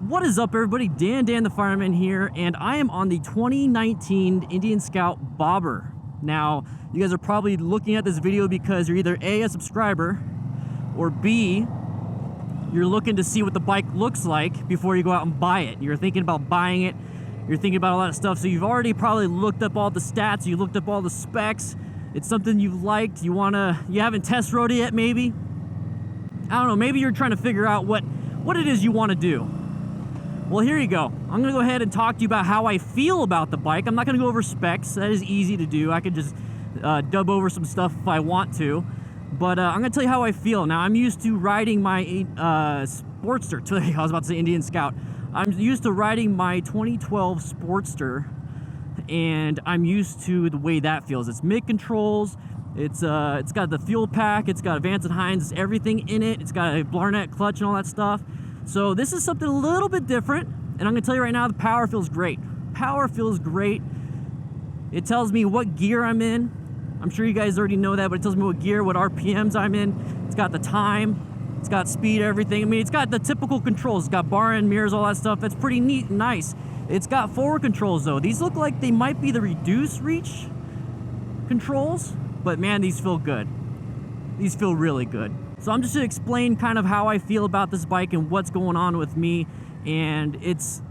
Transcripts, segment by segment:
What is up, everybody? DanDanTheFireman here, and I am on the 2019 Indian Scout Bobber. Now, you guys are probably looking at this video because you're either A, a subscriber, or B, you're looking to see what the bike looks like before you go out and buy it. You're thinking about buying it, you're thinking about a lot of stuff, so you've already probably looked up all the stats, you looked up all the specs, it's something you've liked, you haven't test rode it yet maybe? I don't know, maybe you're trying to figure out what it is you want to do. Well, here you go. I'm going to go ahead and talk to you about how I feel about the bike. I'm not going to go over specs. That is easy to do. I could just dub over some stuff if I want to. But I'm going to tell you how I feel. Now, I'm used to riding my Sportster. I was about to say Indian Scout. I'm used to riding my 2012 Sportster, and I'm used to the way that feels. It's mid controls. It's got the fuel pack. It's got Vance & Hines. It's everything in it. It's got a Blarnett clutch and all that stuff. So this is something a little bit different, and I'm going to tell you right now, the power feels great. Power feels great. It tells me what gear I'm in. I'm sure you guys already know that, but it tells me what gear, what RPMs I'm in. It's got the time. It's got speed, everything. I mean, it's got the typical controls. It's got bar and mirrors, all that stuff. That's pretty neat and nice. It's got forward controls, though. These look like they might be the reduced reach controls, but man, these feel good. These feel really good. So I'm just going to explain kind of how I feel about this bike and what's going on with me, and it's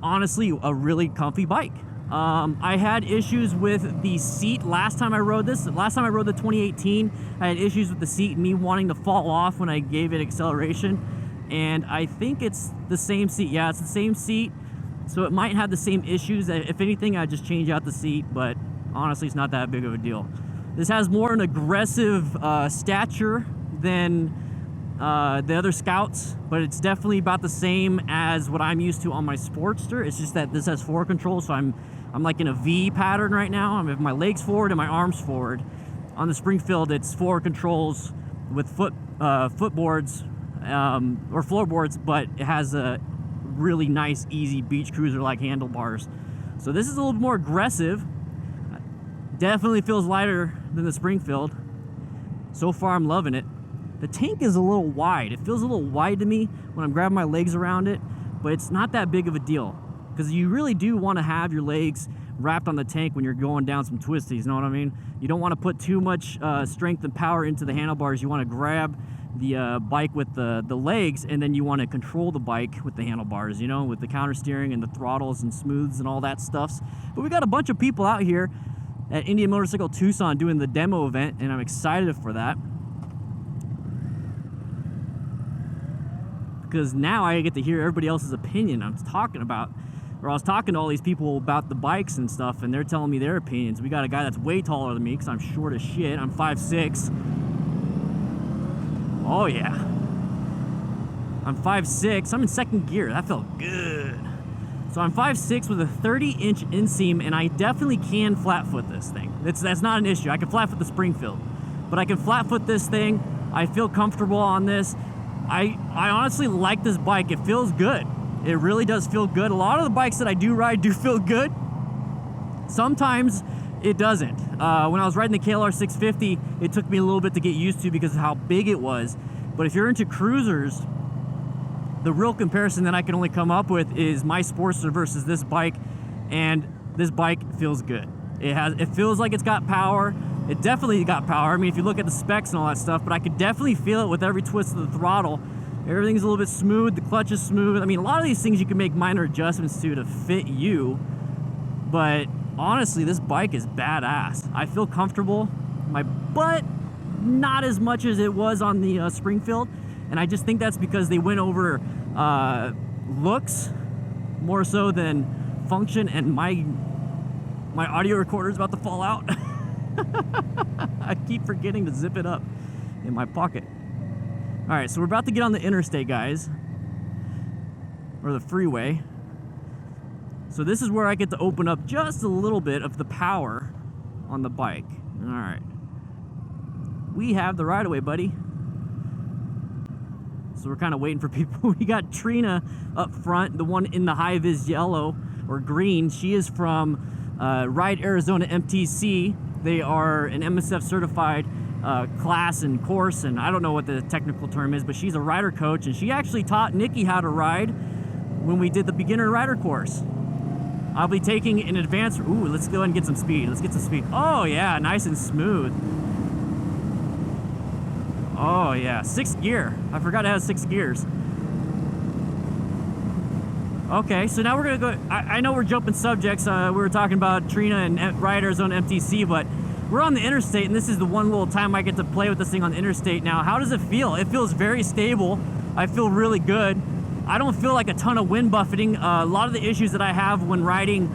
honestly a really comfy bike. I had issues with the seat last time I rode this. Last time I rode the 2018, I had issues with the seat and me wanting to fall off when I gave it acceleration, and I think it's the same seat. Yeah, it's the same seat, so it might have the same issues. If anything, I'd just change out the seat, but honestly, it's not that big of a deal. This has more an aggressive stature than the other Scouts, but it's definitely about the same as what I'm used to on my Sportster. It's just that this has forward control, so I'm like in a V pattern right now. I'm with my legs forward and my arms forward. On the Springfield, it's forward controls with footboards or floorboards, but it has a really nice, easy beach cruiser-like handlebars. So this is a little bit more aggressive. Definitely feels lighter than the Springfield. So far, I'm loving it. The tank is a little wide. It feels a little wide to me when I'm grabbing my legs around it, but it's not that big of a deal because you really do want to have your legs wrapped on the tank when you're going down some twisties, you know what I mean? You don't want to put too much strength and power into the handlebars. You want to grab the bike with the legs, and then you want to control the bike with the handlebars, you know, with the counter steering and the throttles and smooths and all that stuff. But we got a bunch of people out here at Indian Motorcycle Tucson doing the demo event, and I'm excited for that. Because now I get to hear everybody else's opinion. I was talking to all these people about the bikes and stuff, and they're telling me their opinions. We got a guy that's way taller than me because I'm short as shit. I'm 5'6". Oh yeah. I'm 5'6". I'm in second gear. That felt good. So I'm 5'6" with a 30-inch inseam, and I definitely can flat foot this thing. That's not an issue. I can flat foot the Springfield, but I can flat foot this thing. I feel comfortable on this. I honestly like this bike. It feels good. It really does feel good. A lot of the bikes that I do ride do feel good. Sometimes it doesn't. When I was riding the KLR 650, it took me a little bit to get used to because of how big it was. But if you're into cruisers, the real comparison that I can only come up with is my Sportster versus this bike, and this bike feels good. It feels like it's got power. It definitely got power. I mean, if you look at the specs and all that stuff, but I could definitely feel it with every twist of the throttle. Everything's a little bit smooth. The clutch is smooth. I mean, a lot of these things you can make minor adjustments to fit you, but honestly, this bike is badass. I feel comfortable. My butt, not as much as it was on the Springfield, and I just think that's because they went over looks more so than function, and my audio recorder is about to fall out. I keep forgetting to zip it up in my pocket. All right, so we're about to get on the interstate, guys, or the freeway. So this is where I get to open up just a little bit of the power on the bike. All right. We have the right-of-way, buddy. So we're kind of waiting for people. We got Trina up front, the one in the high-vis yellow or green. She is from Ride Arizona MTC. They are an MSF certified class and course, and I don't know what the technical term is, but she's a rider coach, and she actually taught Nikki how to ride when we did the beginner rider course. I'll be taking an advanced, ooh, let's go ahead and get some speed. Let's get some speed. Oh yeah, nice and smooth. Oh yeah, 6th gear. I forgot it has 6 gears. Okay, so now we're gonna go, I know we're jumping subjects. We were talking about Trina and riders on MTC, but we're on the interstate, and this is the one little time I get to play with this thing on the interstate now. How does it feel? It feels very stable. I feel really good. I don't feel like a ton of wind buffeting. A lot of the issues that I have when riding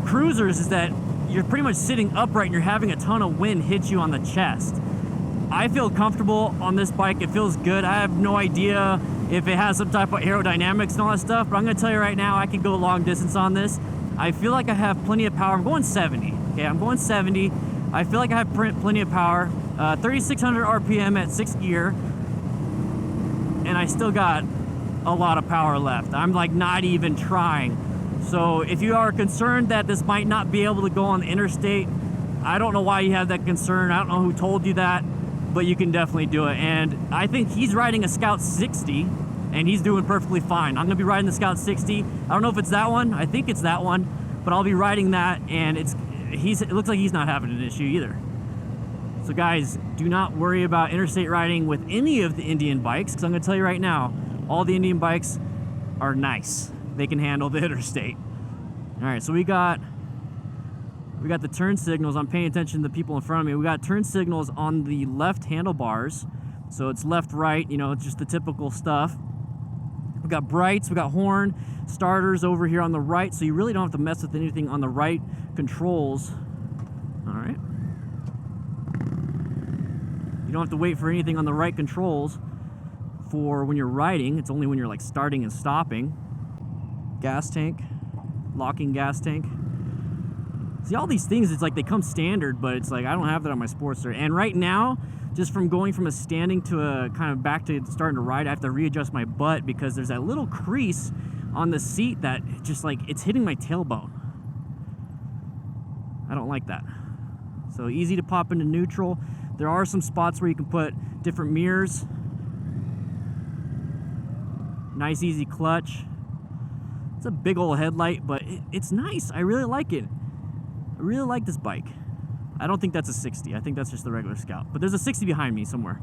cruisers is that you're pretty much sitting upright and you're having a ton of wind hit you on the chest. I feel comfortable on this bike. It feels good. I have no idea if it has some type of aerodynamics and all that stuff, but I'm gonna tell you right now, I can go long distance on this. I feel like I have plenty of power. I'm going 70. Okay, I'm going 70. I feel like I have plenty of power. 3,600 RPM at 6th gear, and I still got a lot of power left. I'm like not even trying. So if you are concerned that this might not be able to go on the interstate, I don't know why you have that concern. I don't know who told you that, but you can definitely do it. And I think he's riding a Scout 60 and he's doing perfectly fine. I'm gonna be riding the Scout 60. I don't know if it's that one. I think it's that one, but I'll be riding that, and it looks like he's not having an issue either. So guys, do not worry about interstate riding with any of the Indian bikes, because I'm gonna tell you right now, all the Indian bikes are nice. They can handle the interstate. All right, so we got the turn signals. I'm paying attention to the people in front of me. We got turn signals on the left handlebars. So it's left, right, you know, it's just the typical stuff. We got brights, we got horn, starters over here on the right, so you really don't have to mess with anything on the right controls. All right. You don't have to wait for anything on the right controls for when you're riding. It's only when you're like starting and stopping. Gas tank, locking gas tank. See, all these things, it's like they come standard, but it's like I don't have that on my Sportster. And right now, just from going from a standing to a kind of back to starting to ride, I have to readjust my butt because there's that little crease on the seat that just like, it's hitting my tailbone. I don't like that. So easy to pop into neutral. There are some spots where you can put different mirrors. Nice, easy clutch. It's a big old headlight, but it's nice. I really like it. I really like this bike. I don't think that's a 60. I think that's just the regular Scout. But there's a 60 behind me somewhere.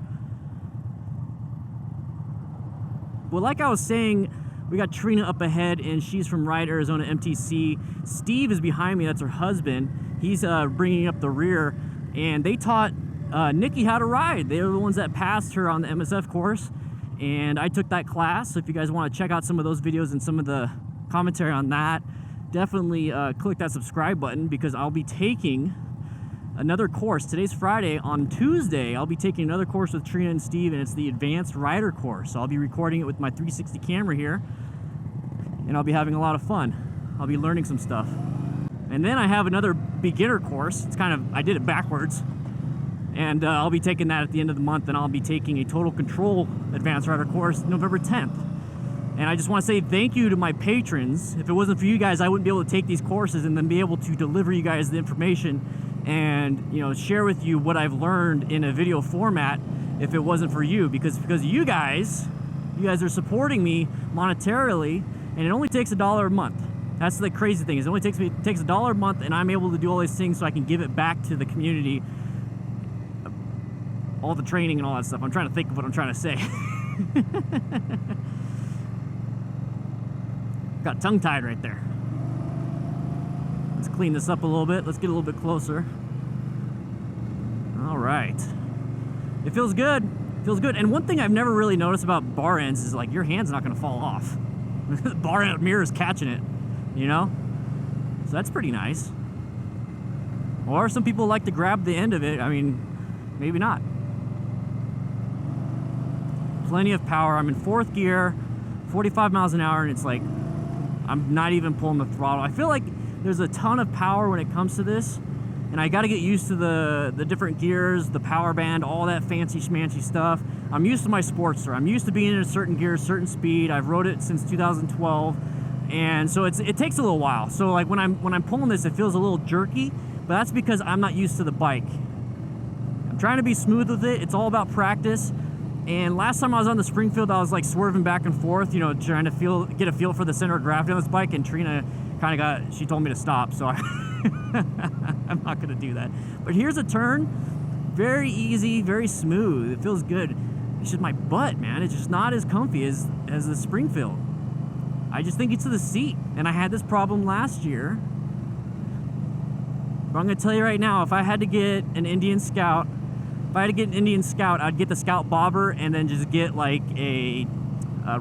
Well, like I was saying, we got Trina up ahead, and she's from Ride Arizona MTC. Steve is behind me. That's her husband. He's bringing up the rear. And they taught Nikki how to ride. They were the ones that passed her on the MSF course. And I took that class. So if you guys want to check out some of those videos and some of the commentary on that, definitely click that subscribe button, because I'll be taking another course. Today's Friday. On Tuesday, I'll be taking another course with Trina and Steve, and it's the Advanced Rider course. So I'll be recording it with my 360 camera here, and I'll be having a lot of fun. I'll be learning some stuff. And then I have another beginner course. It's kind of, I did it backwards. And I'll be taking that at the end of the month, and I'll be taking a Total Control Advanced Rider course November 10th. And I just want to say thank you to my patrons. If it wasn't for you guys, I wouldn't be able to take these courses and then be able to deliver you guys the information and, you know, share with you what I've learned in a video format if it wasn't for you. Because you guys are supporting me monetarily, and it only takes $1 a month. That's the crazy thing, is it only takes $1 a month, and I'm able to do all these things so I can give it back to the community. All the training and all that stuff. I'm trying to think of what I'm trying to say. Got tongue-tied right there. Let's clean this up a little bit. Let's get a little bit closer. All right. It feels good. It feels good. And one thing I've never really noticed about bar ends is like your hand's not going to fall off. The bar end mirror is catching it, you know? So that's pretty nice. Or some people like to grab the end of it. I mean, maybe not. Plenty of power. I'm in 4th gear, 45 miles an hour, and it's like I'm not even pulling the throttle. I feel like there's a ton of power when it comes to this, and I got to get used to the different gears, the power band, all that fancy schmancy stuff. I'm used to my Sportster. I'm used to being in a certain gear, certain speed. I've rode it since 2012, and so it takes a little while. So like when I'm pulling this, it feels a little jerky, but that's because I'm not used to the bike. I'm trying to be smooth with it. It's all about practice. And last time I was on the Springfield, I was like swerving back and forth, you know, trying to get a feel for the center of gravity on this bike, and Trina she told me to stop, so I'm not gonna do that. But here's a turn, very easy, very smooth, it feels good. It's just my butt, man, it's just not as comfy as the Springfield. I just think it's the seat, and I had this problem last year. But I'm gonna tell you right now, if I had to get an Indian Scout, I'd get the Scout Bobber and then just get like a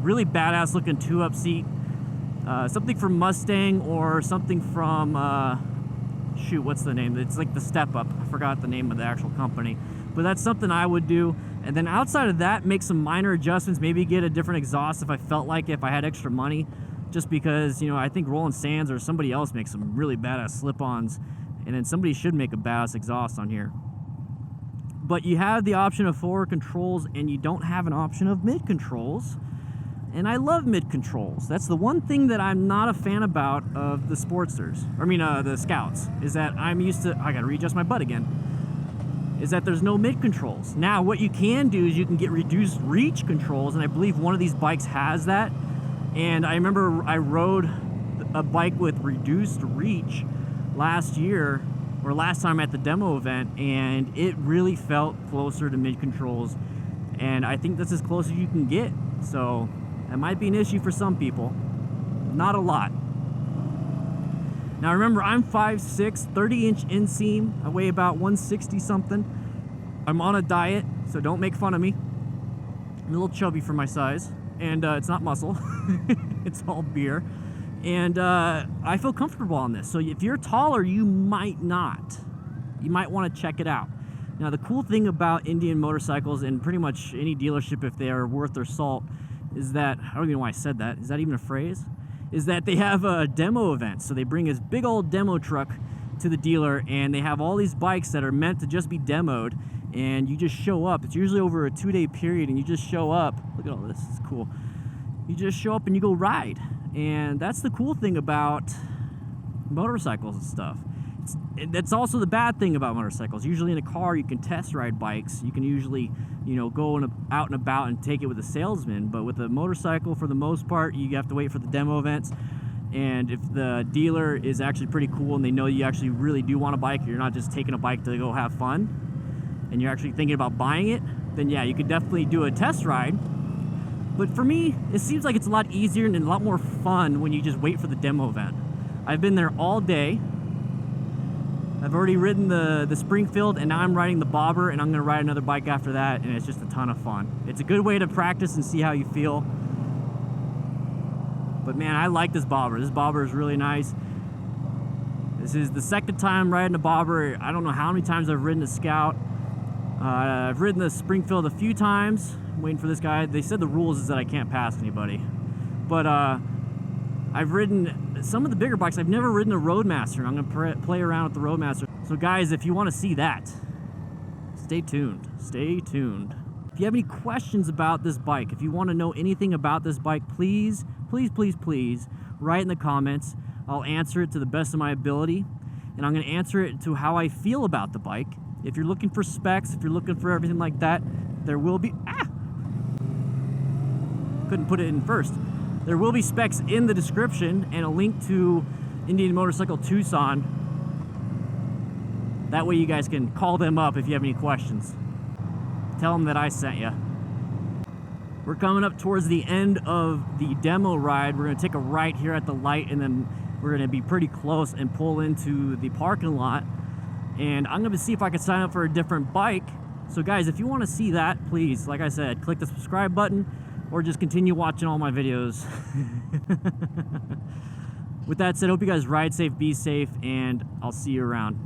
really badass looking 2-up seat. Something from Mustang or something from, shoot, what's the name? It's like the Step Up. I forgot the name of the actual company. But that's something I would do. And then outside of that, make some minor adjustments. Maybe get a different exhaust if I felt like it, if I had extra money. Just because, you know, I think Roland Sands or somebody else makes some really badass slip-ons. And then somebody should make a badass exhaust on here. But you have the option of forward controls, and you don't have an option of mid controls. And I love mid controls. That's the one thing that I'm not a fan about of the Sportsters. The Scouts. Is that I'm used to, I gotta readjust my butt again. Is that there's no mid controls. Now, what you can do is you can get reduced reach controls, and I believe one of these bikes has that. And I remember I rode a bike with reduced reach last year, or last time at the demo event, and it really felt closer to mid controls. And I think that's as close as you can get. So that might be an issue for some people. Not a lot. Now remember, I'm 5'6", 30-inch inseam. I weigh about 160 something. I'm on a diet, so don't make fun of me. I'm a little chubby for my size, and it's not muscle. It's all beer. And I feel comfortable on this. So if you're taller, you might not. You might want to check it out. Now the cool thing about Indian motorcycles, and pretty much any dealership if they are worth their salt, is that, I don't even know why I said that. Is that even a phrase? Is that they have a demo event. So they bring this big old demo truck to the dealer, and they have all these bikes that are meant to just be demoed, and you just show up. It's usually over a 2-day period, and you just show up. Look at all this, it's cool. You just show up and you go ride. And that's the cool thing about motorcycles and stuff. That's also the bad thing about motorcycles. Usually in a car, you can test ride bikes. You can usually, you know, go out and about and take it with a salesman. But with a motorcycle, for the most part, you have to wait for the demo events. And if the dealer is actually pretty cool and they know you actually really do want a bike, you're not just taking a bike to go have fun, and you're actually thinking about buying it, then yeah, you could definitely do a test ride. But for me, it seems like it's a lot easier and a lot more fun when you just wait for the demo event. I've been there all day. I've already ridden the Springfield, and now I'm riding the Bobber, and I'm going to ride another bike after that, and it's just a ton of fun. It's a good way to practice and see how you feel. But man, I like this Bobber. This Bobber is really nice. This is the second time riding a Bobber. I don't know how many times I've ridden a Scout. I've ridden the Springfield a few times. I'm waiting for this guy. They said the rules is that I can't pass anybody. But I've ridden some of the bigger bikes. I've never ridden a Roadmaster, and I'm going to play around with the Roadmaster. So guys, if you want to see that, stay tuned. Stay tuned. If you have any questions about this bike, if you want to know anything about this bike, please, please, please, please write in the comments. I'll answer it to the best of my ability, and I'm going to answer it to how I feel about the bike. If you're looking for specs, if you're looking for everything like that, there will be... Couldn't put it in first. There will be specs in the description and a link to Indian Motorcycle Tucson. That way you guys can call them up if you have any questions. Tell them that I sent you. We're coming up towards the end of the demo ride. We're going to take a right here at the light, and then we're going to be pretty close and pull into the parking lot. And I'm going to see if I can sign up for a different bike. So guys, if you want to see that, please, like I said, click the subscribe button, or just continue watching all my videos. With that said, hope you guys ride safe, be safe, and I'll see you around.